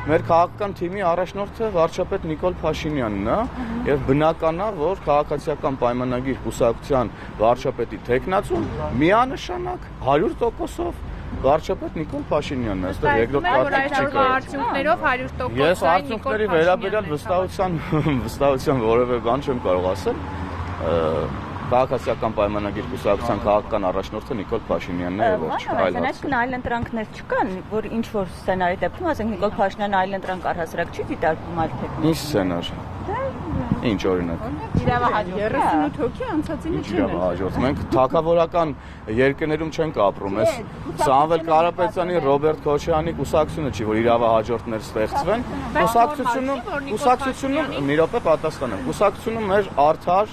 մեր քաղաքական թիմի առաջնորդը վարչապետ Նիկոլ Փաշինյանն է, եւ բնական է, որ քաղաքացիական պայմանագիր կուսակցության վարչապետի տեխնացուն միանշանակ 100%-ով վարչապետ Նիկոլ Փաշինյանն է, այստեղ երկրորդ պատիվ չի կա։ Արդյունքներով 100%։ Ես արդյունքների վերաբերյալ վստահության որևէ բան չեմ կարող ասել։ Քաղաքացիական պայմանագիր կուսակցության քաղաքական առաջնորդը Նիկոլ Փաշինյանն է եւ ոչ այլ հարց։ Այսինքն այլ ընտրանքներ չկան, որ ինչ որ սցենարի դեպքում, ասենք Նիկոլ Փաշինյանը այլ ընտրանք առհասարակ չի դիտարկում այլ թեկնիկ։ Ինչ սցենար։ Ինչ օրինակ։ Իրավահաջորդը 38 հոգի անցածինը չեն։ Իրավահաջորդ։ Մենք թագավորական երկրներում չենք ապրում, այս Սամվել Կարապետյանի, Ռոբերտ Քոչարյանի կուսակցությունը չի, որ իրավահաջորդներ ստեղծվեն։ Կուսակցությունում մի րոպե պատասխանեմ։ Կուսակցությունում մեր արդար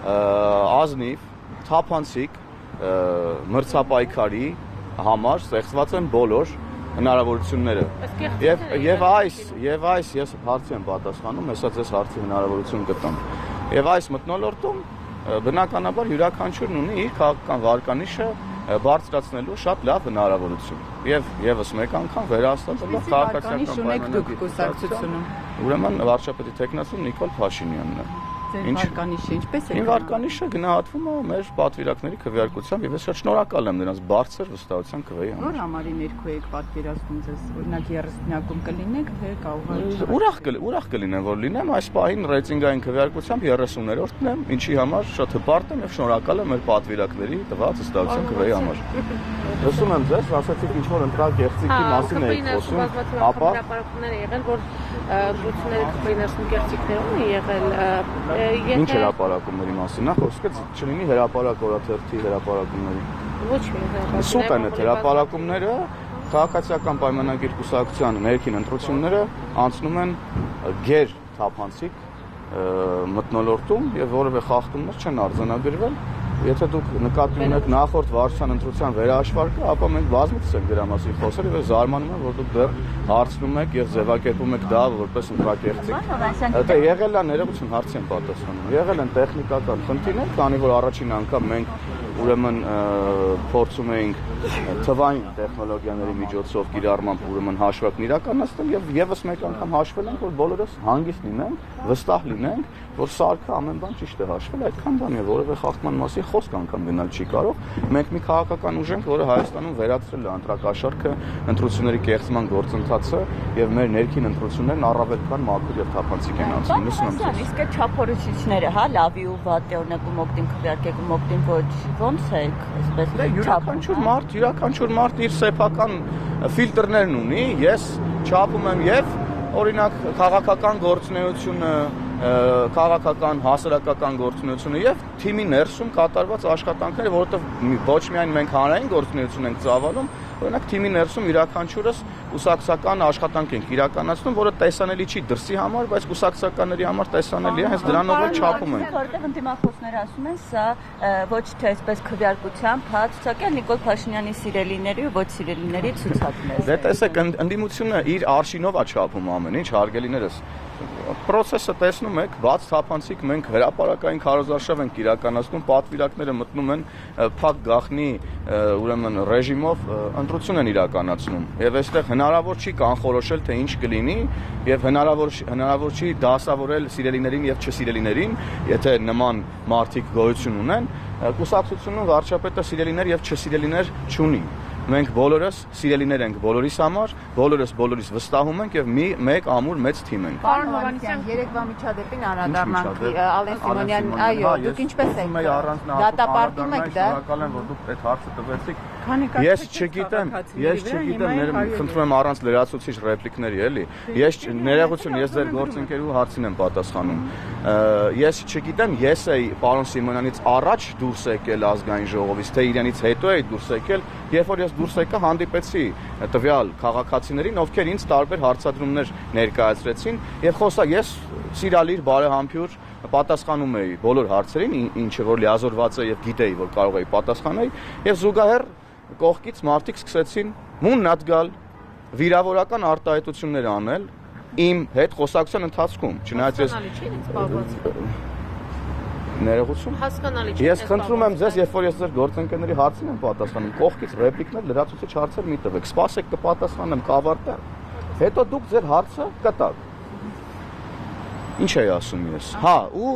ազնիվ, թափանցիկ, մրցապայքարի համար ստեղծված են բոլոր հնարավորությունները։ Եվ այս ես հարցի եմ պատասխանում, հեսա ձեզ հարցի հնարավորություն կտամ։ Եվ այս մթնոլորտում բնականաբար յուրաքանչյուրն ունի իր քաղաքական վարկանիշը բարձրացնելու շատ լավ հնարավորություն։ Եվ եւս մեկ անգամ վերահաստատելով քաղաքացիական պայմանագիր։ Ուրեմն վարչապետի տեխնացուն Նիկոլ Փաշինյանն է։ Ինչ վարկանիշը ինչպես է։ Իմ վարկանիշը գնահատվում է մեր պատվիրակների քվեարկությամբ եւ ես շատ շնորհակալ եմ նրանց բարձր վստահության քվեի համար։ Որ համարի ներքո եք պատկերացնում ձեզ, օրինակ 30-յակում կլինեք, թե կարող ուրախ կլինեմ, որ լինեմ, այս պահին ռեյտինգային քվեարկությամբ 30-րդն եմ, ինչի համար շատ հպարտ եմ եւ շնորհակալ եմ մեր պատվիրակների տված վստահության քվեի համար։ Լսում եմ ձեզ, ասացիք ինչ որ ընտրակ երթիկի մասին եք խոսում, ապա հրապարակումներ եղել, որ ընտրությունները քվեի ներսում երթիկներ ունի եղել։ Ինչ հրապարակումների մասին, նախ խոսքը չլինի հրապարակ օրաթերթի հրապարակումների։ Ոչ մի հրապարակումներ։ Սուտ են այդ հրապարակումները, քաղաքացիական պայմանագիր կուսակցության ներքին ընտրությունները անցնում են գեր թափանցիկ մթնոլորտում եւ որևէ խախտումներ չեն արձանագրվել։ Եթե դուք նկատի ունեք նախորդ վարչության ընտրության վերահաշվարկը, ապա մենք բազմիցս ենք դրա մասին խոսել եւ զարմանում եմ, որ դուք դեռ հարցնում եք եւ ձևակերպում եք դա որպես ընտրակերտիկ։ Դա եղել է ներողություն հարցի եմ պատասխանում։ Եղել են տեխնիկական խնդիրներ, քանի որ առաջին անգամ մենք ուրեմն փորձում էինք թվային տեխնոլոգիաների միջոցով կիրառմամբ ուրեմն հաշվարկն իրականացնել եւ եւս մեկ անգամ հաշվել ենք, որ բոլորս հանգիստ լինենք, վստահ լինենք, որ սարքը ամեն բան ճիշտ է հաշվել, այդքան բան է, որևէ խախտման մասին խոսք անգամ գնալ չի կարող։ Մենք մի քաղաքական ուժ ենք, որը Հայաստանում վերացրել է ընտրակաշառքը, ընտրությունների կեղծման գործընթացը եւ մեր ներքին ընտրություններն առավել քան մաքուր եւ թափանցիկ են անցնում։ Լսում եմ։ Իսկ այդ չափորոշիչները, հա, լավի ու վատի օրինակ մոկտին քվեարկեք, մոկտին ոչ, ոնց է, այսպես յուրաքանչյուր մարդ իր սեփական ֆիլտրներն ունի։ Ես չափում եմ եւ օրինակ քաղաքական գործունեությունը, քաղաքական հասարակական գործունեությունը եւ թիմի ներսում կատարված աշխատանքները, որովհետեւ ոչ միայն մենք հանրային գործունեություն ենք ծավալում, օրինակ թիմի ներսում յուրաքանչյուրս կուսակցական աշխատանք ենք իրականացնում, որը տեսանելի չի դրսի համար, բայց կուսակցականների համար տեսանելի է, հենց դրանով էլ չափում ենք։ Որտեղ ընդդիմախոսները ասում են, սա ոչ թե այսպես քվեարկությամբ, հա, ցուցակը Նիկոլ Փաշինյանի սիրելիների ու ոչ սիրելիների ցուցակն է։ Դե տեսեք, ընդդիմությունը իր արշինով է չափում ամեն ինչ, հարգելիներս։ Պրոցեսը տեսնում եք, բաց թափանցիկ մենք հրապարակային քարոզարշավ ենք իրականացնում, պատվիրակները մտնում են փակ գաղտնի ուրեմն ռեժիմով ընտրություն են իրականացնում։ Եվ այստեղ հնարավոր չի կանխորոշել, թե ինչ կլինի, եւ հնարավոր չի դասավորել սիրելիներին եւ չսիրելիներին, եթե նման մարդիկ գոյություն ունեն, կուսակցությունում վարչապետը սիրելիներ եւ չսիրելիներ չունի։ Մենք բոլորս սիրելիներ ենք բոլորիս համար, բոլորս բոլորիս վստահում ենք եւ մեկ ամուր մեծ թիմ ենք։ Պարոն Հովհաննիսյան, երեկվա միջադեպին անդրադառնանք Ալեն Սիմոնյան, այո, դուք ինչպես եք դատապարտում եք դա։ Շնորհակալ եմ, որ դուք այդ հարցը տվեցիք։ Ես չգիտեմ, խնդրում եմ առանց լրացուցիչ ռեպլիկների, էլի։ Ես ներողություն, ես ձեր գործընկերու հարցին եմ պատասխանում։ Ես չգիտեմ, ես էի պարոն Սիմոնյանից առաջ դուրս եկել ազգային ժողովից, թե իրենից հետո էի դուրս եկել, երբ որ ես դուրս եկա հանդիպեցի տվյալ քաղաքացիներին, ովքեր ինձ տարբեր հարցադրումներ ներկայացրեցին եւ ես սիրալիր բարեհամբույր պատասխանում էի բոլոր հարցերին, ինչը որ լիազորված է եւ գիտեի, որ կարող էի պատասխանել եւ զուգահեռ կողքից մարդիկ սկսեցին մուննատ գալ, վիրավորական արտահայտություններ անել իմ հետ խոսակցության ընթացքում, չնայած ես ներողություն։ Հասկանալի չէ։ Ես խնդրում եմ ձեզ, երբ որ ես ձեր գործընկերների հարցին եմ պատասխանում, կողքից ռեպլիկներ, լրացուցիչ հարցեր մի տվեք։ Սպասեք կպատասխանեմ, կավարտեմ։ Հետո դուք ձեր հարցը կտաք։ Ինչ էի ասում ես։ Հա, ու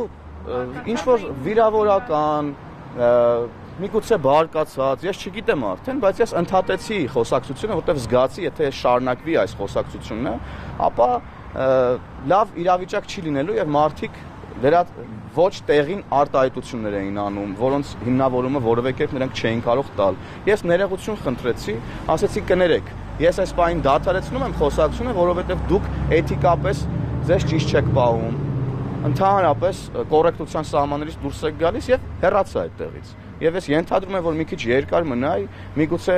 ինչ որ վիրավորական, միգուցե բարկացած, ես չգիտեմ արդեն, բայց ես ընդհատեցի խոսակցությունը, որտեղ զգացի, եթե շարունակվի այս խոսակցությունը, ապա լավ իրավիճակ չի լինելու եւ մարդիկ ոչ տեղին արտահայտություններ էին անում, որոնց հիմնավորումը որևէ կերպ նրանք չէին կարող տալ։ Ես ներողություն խնդրեցի, ասեցի կներեք, ես այս բանին դադարեցնում եմ խոսակցությունը, որովհետեւ դուք էթիկապես ձեզ ճիշտ չեք պահում, ընդհանրապես կոռեկտության սահմաններից դուրս եք գալիս եւ հեռացա այդտեղից։ Եվ ես ենթադրում եմ, որ մի քիչ երկար մնայի, միգուցե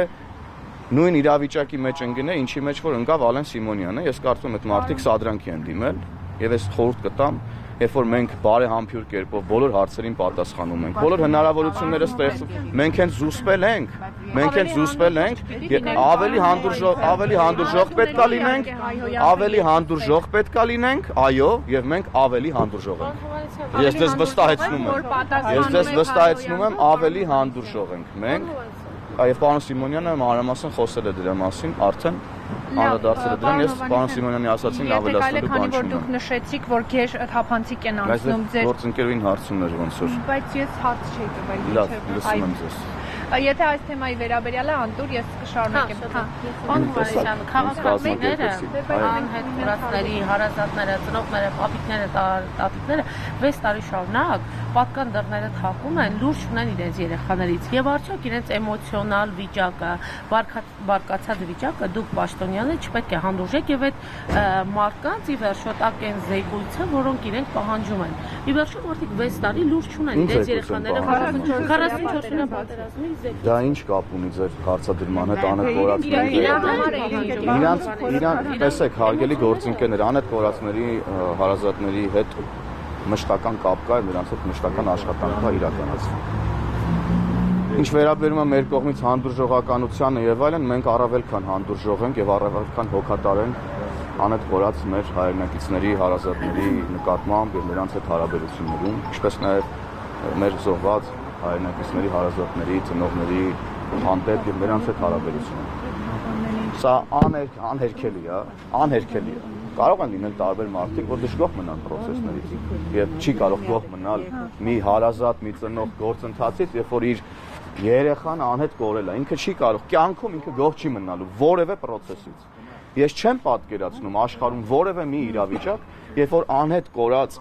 նույն իրավիճակի մեջ ընկնե, ինչի մեջ որ ընկավ Ալեն Սիմոնյանը, ես կարծում եմ այդ մարդիկ սադրանքի են դիմել եւ ես խորհուրդ կտամ, երբ որ մենք բարեհամբույր կերպով բոլոր հարցերին պատասխանում ենք, բոլոր հնարավորությունները ստեղծում, մենք հենց զուսպել ենք, ավելի հանդուրժող պետքա լինենք, այո, եւ մենք ավելի հանդուրժող ենք։ Ես ձեզ վստահեցնում եմ, ավելի հանդուրժող ենք մենք։ Եվ պարոն Սիմոնյանը մանրամասն խոսել է դրա մասին, արդեն անդրադարձել է դրան, ես պարոն Սիմոնյանի ասացին ավելացնելու բան չունեմ։ Քանի որ դուք նշեցիք, որ ģեր թափանցիկ են անցնում ձեր գործընկերուհին հարցումն էր ոնց որ։ Բայց ես հարց չէի տվել։ Լավ, լսում եմ ձեզ։ Եթե այս թեմայի վերաբերյալ է Անտուր, ես կշարունակեմ։ Պարոն Հովհաննիսյան, քաղաքացիները, անհետ կորածների, հարազատները, ծնողները, պապիկները, տատիկները 6 տարի շարունակ պատկան դռները թակում են, լուրջ ունեն իրենց երեխաներից եւ արդյոք իրենց էմոցիոնալ վիճակը, բարկացած վիճակը դուք պաշտոնյաները չպետք է հանդուրժեք եւ այդ մարդկանց ի վերջո տակ են զեկույցը, որոնք իրենք պահանջում են։ Ի վերջո մարդիկ 6 տարի լուրջ ունեն իրենց երեխաները 44-ը պատերազմի Դա ինչ կապ ունի ձեր հարցադրման հետ անհետ կորածների իրանց տեսեք հարգելի գործընկերներ, անհետ կորածների հարազատների հետ մշտական կապ կա եւ նրանց հետ մշտական աշխատանք կա իրականացվում։ Ինչ վերաբերում է մեր կողմից հանդուրժողականությանը եւ այլն, մենք առավել քան հանդուրժող ենք եւ առավել քան հոգատար ենք անհետ կորած մեր հայրենակիցների հարազատների նկատմամբ եւ նրանց հետ հարաբերություններում, ինչպես նաեւ մեր զոհված հայրենակիցների հարազատների, ծնողների հանդեպ եւ նրանց հետ հարաբերությունը։ Սա անհերքելի է։ Կարող են լինել տարբեր մարդիկ, որ դժգոհ մնան process-ներից եւ չի կարող գոհ մնալ մի հարազատ, մի ծնող գործընթացից, երբ որ իր երեխան անհետ կորել է, ինքը չի կարող, կյանքում ինքը գոհ չի մնալու որևէ process-ից։ Ես չեմ պատկերացնում աշխարհում որևէ մի իրավիճակ, երբ որ անհետ կորած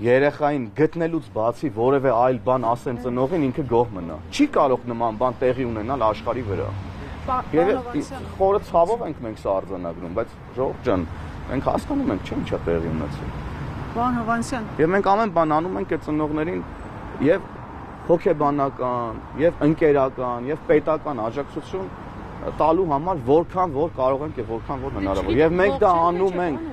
երեխային գտնելուց բացի որևէ այլ բան ասեն ծնողին, ինքը գոհ մնա։ Չի կարող նման բան տեղի ունենալ աշխարհի վրա։ Եվ խորը ցավով ենք մենք սա արձանագրում, բայց ժողովուրդ ջան, մենք հասկանում ենք, չէ՞ ինչա տեղի ունեցել։ Պարոն Հովհաննիսյան, Եվ մենք ամեն բան անում ենք այդ ծնողներին եւ հոգեբանական, եւ ընկերական, եւ պետական աջակցություն տալու համար որքան որ կարող ենք եւ որքան որ հնարավոր։ Եվ մենք դա անում ենք։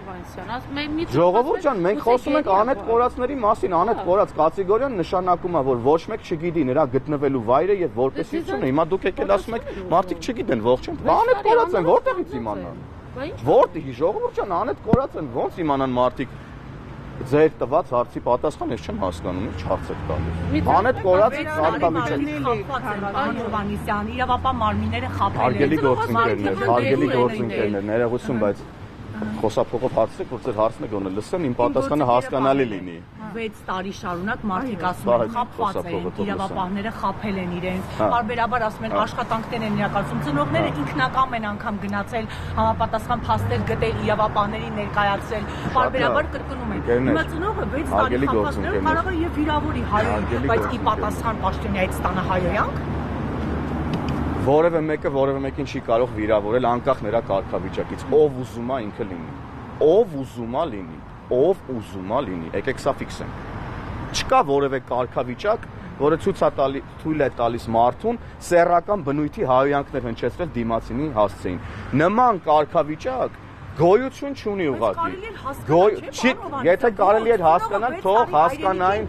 Ժողովուրդ ջան, մենք խոսում ենք անհետ կորածների մասին, անհետ կորած կատեգորիան նշանակում է, որ ոչ մեկ չգիտի նրա գտնվելու վայրը եւ որպեսությունը։ Հիմա դուք եկել ասում եք, մարդիկ չգիտեն ողջ են։ Անհետ կորած են, որտեղից իմանան։ Որտեղի ժողովուրդ ջան, անհետ կորած են, ո՞նց իմանան մարդիկ։ Ձեր տված հարցի պատասխան ես չեմ հասկանում, ինչ հարց եք տալիս։ Անհետ կորած հարկամիջը։ Հովհաննիսյան, իրավապահ մարմինները խաբել են։ Հարգելի գործընկերներ, ներողություն, բայց խոսափողով հարցրեք, որ ձեր հարցն է գոնե լսեմ, իմ պատասխանը հասկանալի լինի։ 6 տարի շարունակ մարդիկ ասում են խաբված են, իրավապահները խաբել են իրենց, բարբերաբար ասում են աշխատանքներ են իրականացում, ծնողները ինքնակամ են անգամ գնացել համապատասխան փաստեր գտել, իրավապահներին ներկայացրել, բարբերաբար կրկնում են։ Հիմա ծնողը 6 տարի խաբվածներ կարող է եւ վիրավորի հայոյին, բայց ի պատասխան պաշտոնյայից ստանա հայոյանք։ Որևէ մեկին չի կարող վիրավորել անկախ նրա կարգավիճակից, ով ուզում է ինքը լինի, ով ուզում է լինի, եկեք սա ֆիքսենք։ Չկա որևէ կարգավիճակ, որը թույլ է տալիս մարդուն սեռական բնույթի հայոյանքներ հնչեցնել դիմացինի հասցեին։ Նման կարգավիճակ գոյություն չունի ուղղակի։ Եթե կարելի էր հասկանալ, թող հասկանային։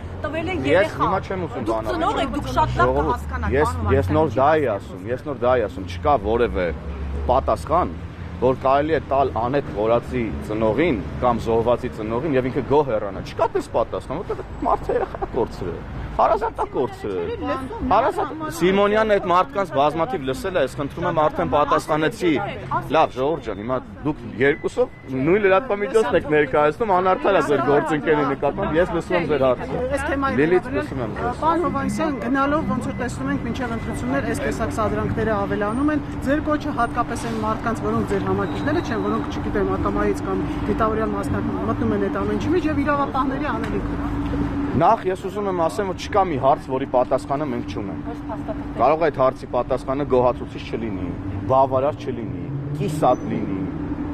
Ես հիմա չեմ ուզում բանալ։ Ծնող եք, դուք շատ լավ կհասկանաք։ Ես նոր դա էի ասում, չկա որևէ պատասխան, որ կարելի է տալ անհետ կորածի ծնողին կամ զոհվածի ծնողին եւ ինքը գոհ հեռանա։ Չկա պես պատասխան, որտեղ մարդը երեխա կորցրել է։ Հարազատակորցը։ Սիմոնյանն այդ մարդկանց բազմաթիվ լսել է, ես խնդրում եմ արդեն պատասխանեցի։ Լավ, ժողովուրդ ջան, հիմա դուք երկուսով նույն լրատվամիջոցն եք ներկայացնում, անարդար է ձեր գործընկերների նկատմամբ, ես լսում եմ ձեր հարցը։ Լիլիթ, լսում եմ ձեզ։ Պարոն Հովհաննիսյան, գնալով ոնց որ տեսնում ենք մինչև ընտրություններ այս տեսակ սադրանքները ավելանում են, ձեր կոչը հատկապես այն մարդկանց, որոնք ձեր համակիցները չեն, որոնք չգիտեմ, ակամայից կամ դիտավորյալ մասնակցում մտնում են այդ ամենի մեջ եւ իրավապահների անելիքը։ Նախ ես ուզում եմ ասեմ, որ չկա մի հարց, որի պատասխանը մենք չունենք։ Կարող է այդ հարցի պատասխանը գոհացուցիչ չլինի, բավարար չլինի, կիսատ լինի,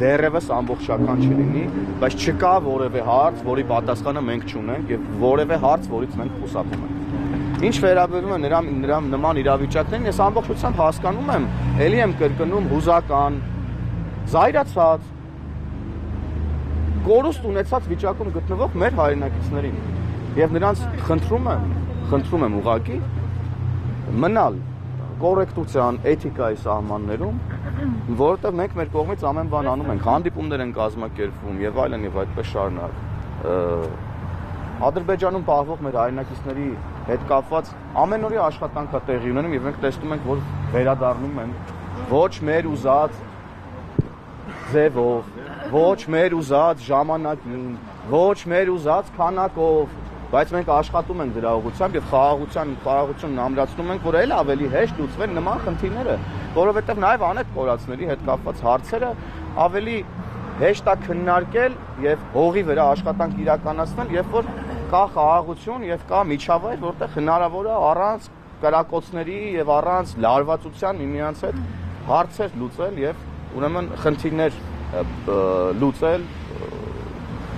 դեռևս ամբողջական չլինի, բայց չկա որևէ հարց, որի պատասխանը մենք չունենք եւ որևէ հարց, որից մենք խուսափում ենք։ Ինչ վերաբերում է նրա նման իրավիճակներին, ես ամբողջությամբ հասկանում եմ, ելի եմ կրկնում հուզական, զայրացած, կորուստ ունեցած վիճակում գտնվող մեր հայրենակիցներին եւ նրանց խնդրում եմ ուղղակի մնալ կոռեկտության, էթիկայի սահմաններում, որովհետեւ մենք մեր կողմից ամեն բան անում ենք, հանդիպումներ են կազմակերպվում եւ այլն եւ այդպես շարունակ։ Ադրբեջանում պահվող մեր հայրենակիցների հետ կապված ամենօրյա աշխատանք է տեղի ունենում եւ մենք տեսնում ենք, որ վերադառնում են ոչ մեր ուզած ձևով, ոչ մեր ուզած ժամանակին, ոչ մեր ուզած քանակով, բայց մենք աշխատում ենք դրա ուղղությամբ եւ խաղաղությունն ամրացնում ենք, որ այլ ավելի հեշտ լուծվեն նման խնդիրները, որովհետեւ նաեւ անետ կորածների հետ կապված հարցերը ավելի հեշտ է քննարկել եւ հողի վրա աշխատանք իրականացնել, երբ որ կա խաղաղություն եւ կա միջավայր, որտեղ հնարավոր է առանց կրակոցների եւ առանց լարվածության միմյանց հետ հարցեր լուծել եւ ուրեմն խնդիրներ լուծել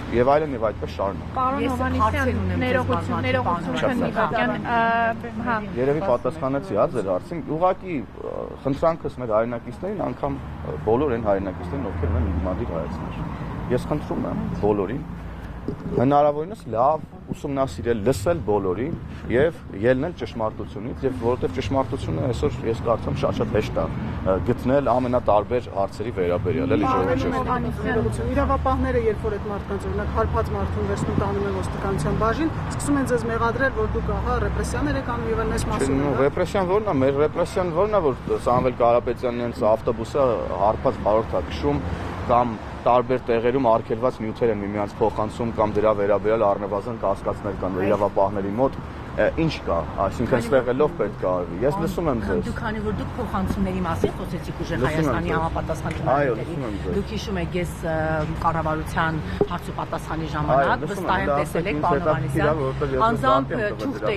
եւ այլն եւ այդպես շարունակ։ Պարոն Հովհաննիսյան, ներողություն Նիվակյան, հա։ Երևի պատասխանեցի, հա, ձեր հարցին։ Ուղղակի խնդրանքս մեր հայրենակիցներին, անգամ բոլոր այն հայրենակիցներին, ովքեր ունեն ընդդիմադիր հայացքներ։ Ես խնդրում եմ բոլորին հնարավորինս լավ ուսումնասիրել, լսել բոլորին եւ ելնել ճշմարտությունից եւ որովհետեւ ճշմարտությունը այսօր ես կարծում շատ հեշտ է գտնել ամենատարբեր հարցերի վերաբերյալ, էլի ժողովուրդ։ Իրավապահները երբ որ այդ մարդկանց օրինակ հարբած մարդուն վերցնում տանում են ոստիկանության բաժին, սկսում են ձեզ մեղադրել, որ դուք ահա ռեպրեսիաներ եք անում եւ այլ մեծ մասում։ Ռեպրեսիան ո՞րն է, մեր ռեպրեսիան ո՞րն է, որ Սամվել Կարապետյանն ինձ ավտոբուսը հարբած բարորդ է քշում կամ տարբեր տեղերում արգելված նյութեր են միմյանց փոխանցում կամ դրա վերաբերյալ առնվազն կասկածներ կան իրավապահների մոտ, ինչ կա, այսինքն ստեղ ելով պետք է արվի։ Ես լսում եմ ձեզ։ Դուք քանի որ դուք փոխանցումների մասին խոսեցիք ուժեղ Հայաստանի համապատասխան ճնշումների։ Դուք հիշում եք, ես կառավարության հարց ու պատասխանի ժամանակ վստահ եմ տեսել եք պարոն Հովհաննիսյան, անձամբ թուղթ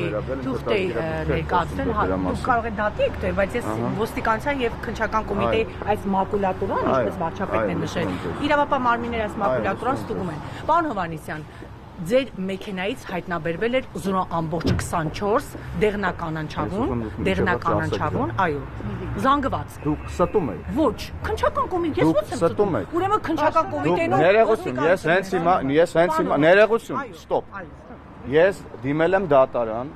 էի ներկայացրել, դուք կարող եք դատի եք տվել, բայց ես ոստիկանության եւ քննչական կոմիտեի այս մակուլատուրան, ինչպես վարչապետն է նշել, իրավապահ մարմինները այս մակուլատուրան ստուգում են։ Պարոն Հովհաննիսյան, ձեր մեքենայից հայտնաբերվել էր 0.24 դեղնականանչավուն, այո, զանգված։ Դուք ստում եք։ Ոչ, քննչական կոմիտե, ես ո՞նց եմ ստում։ Ուրեմն քննչական կոմիտեին ներողություն, ես հենց հիմա ներողություն, ստոպ։ Ես դիմել եմ դատարան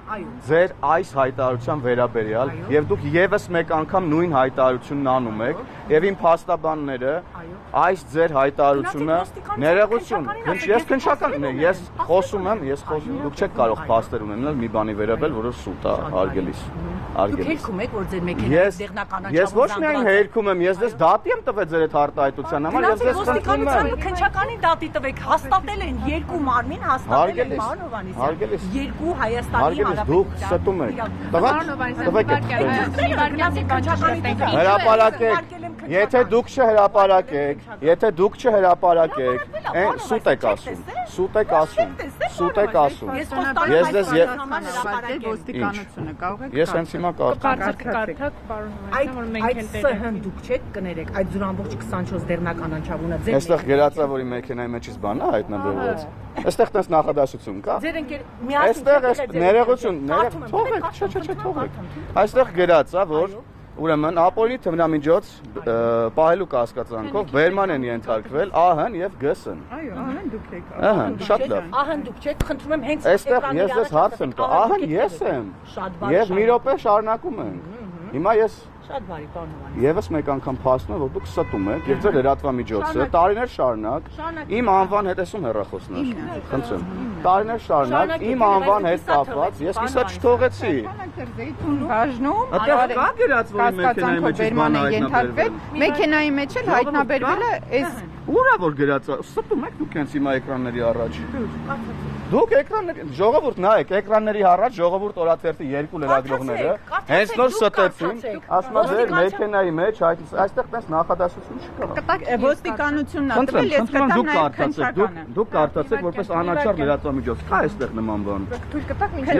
ձեր այս հայտարարության վերաբերյալ եւ դուք եւս մեկ անգամ նույն հայտարարությունն անում եք եւ իմ փաստաբանները այս ձեր հայտարարությունը ներողություն, ես քննչական ես խոսում եմ, դուք չեք կարող փաստեր ունենալ մի բանի վերաբերյալ, որը սուտ է արգելիս։ Դուք հերքում եք, որ ձեր մեքենայից դեղնականանչավուն ես ոչ միայն հերքում եմ, ես դες դատի եմ տվել ձեր այդ արտահայտության համար, ես դες խնդրում եմ քննչականի դատի տվեք, հաստատել են երկու մարմին, հաստատել են պարոն Հովհաննիսյան, երկու Հայաստանի Հանրապետության դուք ստում եք։ Հրապարակեք, եթե դուք չհրապարակեք, սուտ եք ասում։ Ես դες ոստիկանությունը կարող եք։ Ես հենց հիմա կարդաք պարոն Հովհաննիսյան, որ մենք են ՍՀ-ն դուք չեք կներեք, այդ 0.24 դեղնականանչավունը ձեր։ Այստեղ գերածա, որի մեքենայի մեջից բան է հայտնաբերված։ Այստեղ տես նախադասություն կա։ Ձեր ընկեր Այստեղ ներողություն, թողեք։ Այստեղ գերածա, որ ուրեմն ապօրինի թմրամիջոց պահելու կասկածանքով բերման են ենթարկվել ԱՀ-ն եւ ԳՍ-ն։ Այո, ԱՀ-ն դուք եք։ ԱՀ-ն, շատ լավ։ ԱՀ-ն դուք չեք, խնդրում եմ հենց Այստեղ ես դες հարց եմ տա, ԱՀ-ն ես եմ։ Եվ մի րոպե շարունակում ենք։ Հիմա ես Շատ բարի, պարոն Հովհաննիսյան։ Եվս մեկ անգամ փաստում եմ, որ դուք ստում եք եւ ձեր լրատվամիջոցը տարիներ շարունակ իմ անվան հետ էսում հեռախոսներ։ Խնդրեմ։ Տարիներ շարունակ իմ անվան հետ կապված ես իսա չթողեցի։ Բաժնում Այդտեղ կա գրած, որ մեքենայի մեջ բան հայտնաբերվել։ Մեքենայի մեջ էլ հայտնաբերվել է այս Ուրա որ գրած է, ստում եք դուք հենց հիմա էկրանների առաջ։ Դուք էկրանների ժողովուրդ նայեք, էկրանների առաջ ժողովուրդ օրաթերթի երկու լրագրողները հենց նոր ստեցին, ասում են ձեր մեքենայի մեջ այստեղ տես նախադասություն չկա։ ոստիկանությունն ա տվել, ես կտամ նաև քննչականը։ Դուք կարդացեք որպես անաչառ լրատվամիջոց, կա այստեղ նման բան։ Թույլ կտակ մինչև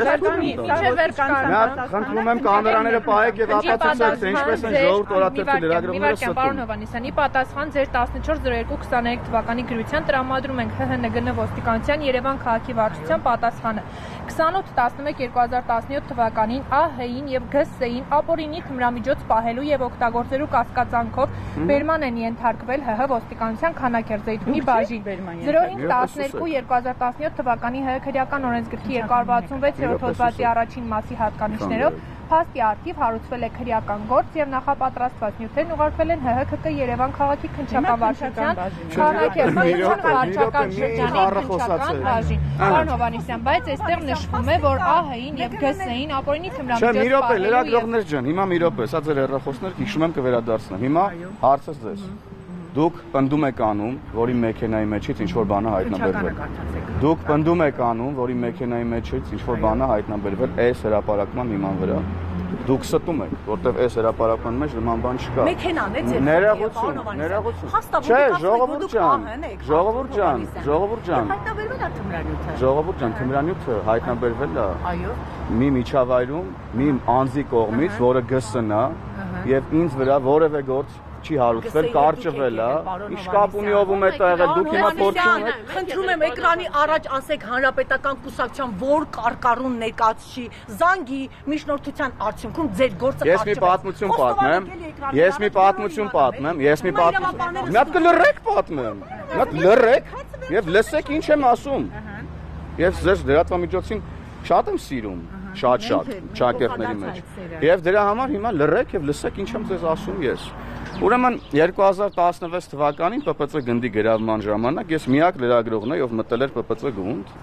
Խնդրում եմ կամերաները պահեք եւ ապացուցեք, թե ինչպես են ժողովուրդ օրաթերթի լրագրողները ստում։ Պարոն Հովհաննիսյանի պատասխան ձեր 14/02/23 թվականի գրության տրամադրում ենք ՀՀՆԳՆ ոստիկանության Երևան քաղաքի վարչության պատասխանը 28/11/2017 թվականին ԱՀ-ին եւ ԳՍ-ին ապօրինի թմրամիջոց պահելու եւ օգտագործելու կասկածանքով բերման են ենթարկվել ՀՀ ոստիկանության Քանաքերձեի բաժին 05/12/2017 թվականի ՀՀ քրեական օրենսգրքի 266-րդ հոդվածի առաջին մասի հատկանիշներով Փաստի արդիվ հարուցվել է քրեական գործ եւ նախապատրաստված նյութերն ուղարկվել են ՀՀԿ Երևան քաղաքի քննչական վարչության Քանաքերձեի վարչական շրջանի քննչական բաժին։ Պարոն Հովհաննիսյան, բայց այստեղ նշվում է, որ ԱՀ-ին եւ ԳՍ-ին ապօրինի թմրամիջոց Չէ, մի րոպե, լրագրողներ ջան, հիմա մի րոպե, սա ձեր հեռախոսներ հիշում եմ կվերադարձնեմ։ Հիմա հարցս ձեզ։ Դուք պնդում եք անում, որի մեքենայի մեջից ինչ որ բանը հայտնաբերվել։ Դուք պնդում եք անում, որի մեքենայի մեջից ինչ որ բանը հայտնաբերվել այս հրապարակման հիման վրա։ Դուք ստում եք, որտեվ այս հրապարակման մեջ նման բան չկա։ Մեքենան է ձեր։ Ներողություն։ Չէ, ժողովուրդ ջան։ Հայտնաբերվել է թմրանյութը։ Ժողովուրդ ջան, թմրանյութը հայտնաբերվել է։ Այո։ Մի միջավայրում, մի անձի կողմից, որը ԳՍ-ն է, եւ ինձ վրա որևէ գործ չի հարուցվել, կարճվել է։ Ինչ կապ ունի ով ում է տեղը, դուք հիմա փորձում եք։ Խնդրում եմ էկրանի առաջ ասեք հանրապետական կուսակցության որ կարկառուն ներկայացուցի զանգի միջնորդության արդյունքում ձեր գործը Ես մի պատմություն պատմեմ։ Մի հատ կլռեք պատմեմ։ Մի հատ լռեք եւ լսեք ինչ եմ ասում։ Ես ձեր լրատվամիջոցին շատ եմ սիրում, շատ ճակերտների մեջ։ Եվ դրա համար հիմա լռեք եւ լսեք ինչ եմ ձեզ ասում ես։ Ուրեմն 2016 թվականին ՊՊՑ գնդի գրավման ժամանակ ես միակ լրագրողն եմ, ով մտել էր ՊՊՑ գունդ։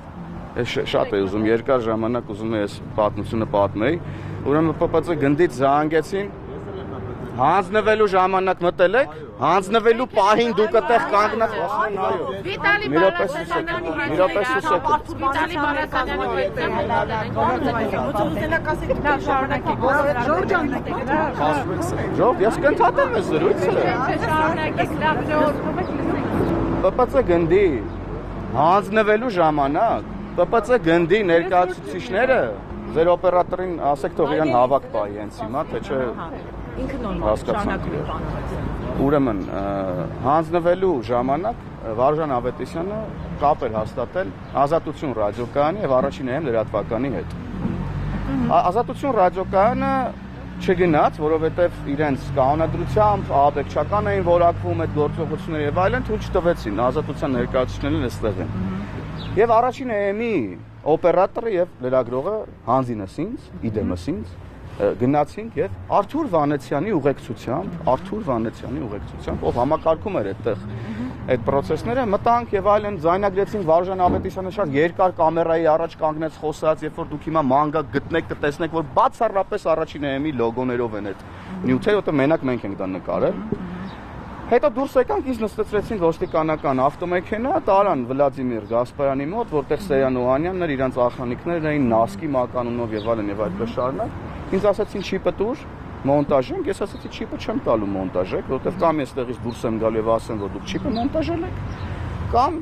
Ես շատ եմ ուզում երկար ժամանակ ուզում եմ այս պատմությունը պատմեի։ Ուրեմն ՊՊՑ գնդից զանգեցին հանձնվելու ժամանակ մտել եք, հանձնվելու պահին դուք այդտեղ կանգնած ասում են այո։ Վիտալի Ժողով, ես կընդհատեմ այս զրույցը։ ՊՊՑ գնդի հանձնվելու ժամանակ ՊՊՑ գնդի ներկայացուցիչները ձեր օպերատորին ասեք թող իրան հավաք պահի հենց հիմա, թե չէ ինքը նորմալ շարունակում է Ուրեմն հանձնվելու ժամանակ Վարժան Ավետիսյանը կապ էր հաստատել Ազատություն ռադիոկայանի եւ առաջին լրատվականի հետ։ Ազատություն ռադիոկայանը չգնաց, որովհետեւ իրենց կանոնադրությամբ աբեկչական էին որակվում այդ գործողությունները եւ այլն, թույլ չտվեցին ազատության ներկայացուցիչներն այստեղ են։ Եվ առաջին էմի օպերատորը եւ լրագրողը հանձինս ինձ, իդեմս ինձ գնացինք եւ Արթուր Վանեցյանի ուղեկցությամբ, ով համակարգում էր այդտեղ այդ process-ները, մտանք եւ այլն ձայնագրեցին Վարժան Ավետիսյանը շատ երկար կամերայի առաջ կանգնեց խոսած, երբ որ դուք հիմա մանգա գտնեք, կտեսնեք, որ բացառապես առաջին էմի լոգոներով են այդ նյութերը, որտեղ մենակ մենք ենք դա նկարել։ Հետո դուրս եկանք, ինձ նստեցրեցին ոստիկանական ավտոմեքենա, տարան Վլադիմիր Գասպարյանի մոտ, որտեղ Սեյան Օհանյանն էր, իրանց ախանիկներն էին Նասկի մականունով եւ այլն եւ այդպես շարունակ։ Ինձ ասացին չիպը տուր, մոնտաժենք, ես ասացի չիպը չեմ տալու մոնտաժեք, որովհետեւ կամ ես տեղից դուրս եմ գալու եւ ասեմ, որ դուք չիպը մոնտաժել եք, կամ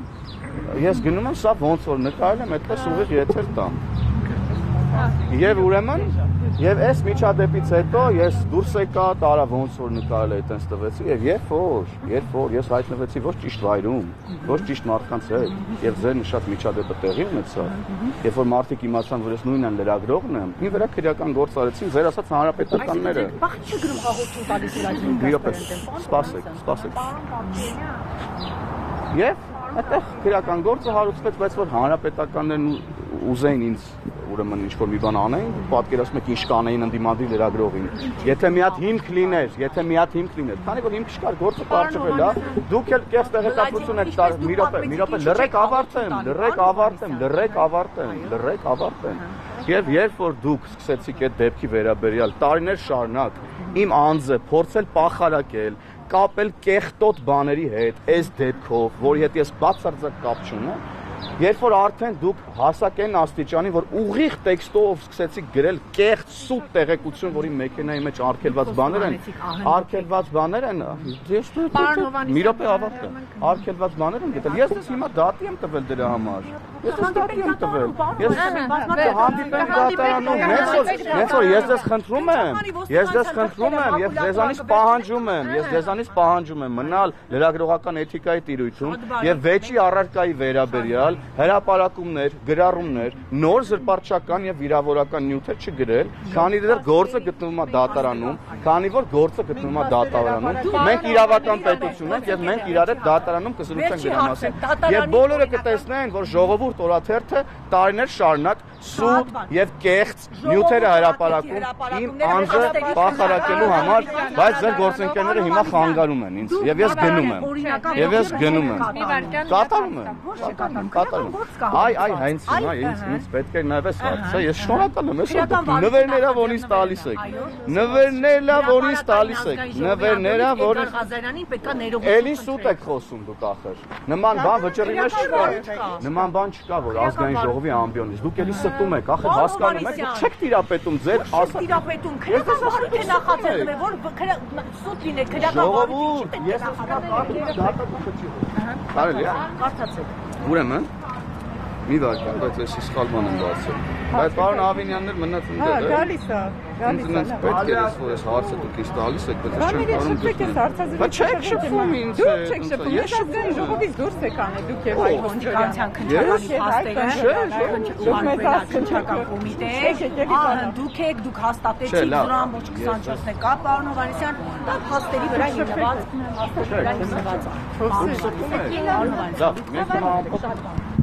ես գնում եմ սա ոնց որ նկարել եմ, այդպես ուղիղ եթեր տամ։ Եվ ուրեմն Եվ այս միջադեպից հետո ես դուրս եկա, տարա ոնց որ նկարել էի, այտենց տվեցի եւ երբ որ ես հայտնվեցի ոչ ճիշտ վայրում, ոչ ճիշտ մարդկանց հետ, եւ ձեր նշած միջադեպը տեղի ունեցավ, երբ որ մարդիկ իմացան, որ ես նույնն լրագրողն եմ, ինձ վրա քրեական գործ արեցին, ձեր ասած հանրապետականները։ Բախ չի գրում հաղորդում տալիս իրաց։ Սպասեք։ Եվ այդտեղ քրեական գործը հարուցվեց, բայց որ հանրապետականներն ուզեին ինձ ուրեմն ինչ-որ մի բան անեին, պատկերացնում եք ինչ կանեին ընդդիմադիր լրագրողին։ Եթե մի հատ հիմք լիներ, քանի որ հիմք չկար, գործը կարճվել է, դուք էլ կեղծ տեղեկատվություն եք տար, մի րոպե, լրեք ավարտեմ։ Եվ երբ որ դուք սկսեցիք այդ դեպքի վերաբերյալ տարիներ շարունակ իմ անձը փորձել պախարակել, կապել կեղտոտ բաների հետ, այս դեպքով, որի հետ ես բացարձակ կապ չունեմ, երբ որ արդեն դուք հասակ են աստիճանի, որ ուղիղ տեքստով սկսեցիք գրել կեղծ սուտ տեղեկություն, որի մեքենայի մեջ արգելված բաներ են, մի րոպե ավարտեմ, արգելված բաներ են գտել, ես դες հիմա դատի եմ տվել դրա համար, ես հանդիպեմ դատարանում, նենց որ ես դες խնդրում եմ, եւ ձեզանից պահանջում եմ մնալ լրագրողական էթիկայի տիրույթում եւ վեճի առարկայի վերաբերյալ հրապարակումներ, գրառումներ, նոր զրպարտչական եւ վիրավորական նյութեր չգրել, քանի դեռ գործը գտնվում է դատարանում, մենք իրավական պետություն ենք եւ մենք իրար հետ դատարանում կզրուցենք դրա մասին։ Եվ բոլորը կտեսնեն, որ ժողովուրդ օրաթերթը տարիներ շարունակ սուտ եւ կեղծ նյութեր է հրապարակում իմ անձը պախարակելու համար, բայց ձեր գործընկերները հիմա խանգարում են ինձ եւ ես գնում եմ։ Կատարում եմ։ Այ հենց հիմա ինձ պետք է նայ ես հարցը, ես շնորհակալ եմ, ես նվերներա որից տալիս եք։ Ղազարյանին պետքա ներողություն։ Էլի սուտ եք խոսում դուք ախր։ Նման բան վճռի մեջ չկա։ Նման բան չկա, որ ազգային ժողովի ամբիոնից։ Դուք էլի ստում եք, ախր հասկանում եք, դուք չեք տիրապետում ձեր տիրապետում, քրեական բարիք է նախաձեռնել, որ սուտ լիներ, քրեական բարիք չի կարելի է։ Կարդացեք։ Ուրեմն մի վարքան, բայց ես սխալ բան եմ բացել։ Բայց պարոն Ավինյանն էլ մնաց ընդդեմ։ Գալիս է։ Պետք է որ ես հարցը դուք ինձ տալիս եք, բայց չեմ կարող դուք հարցազրույց։ Բայց չեք շփվում ինձ հետ։ Դուք չեք շփվում, ես ազգային ժողովից դուրս եք անել, դուք եւ այ Հոնջորյան քնչական կոմիտե, դուք եք, դուք հաստատեցիք դրան ոչ 24-ն է կա, պարոն Հովհաննիսյան, դա փաստերի վրա հիմնված է։ Դա մենք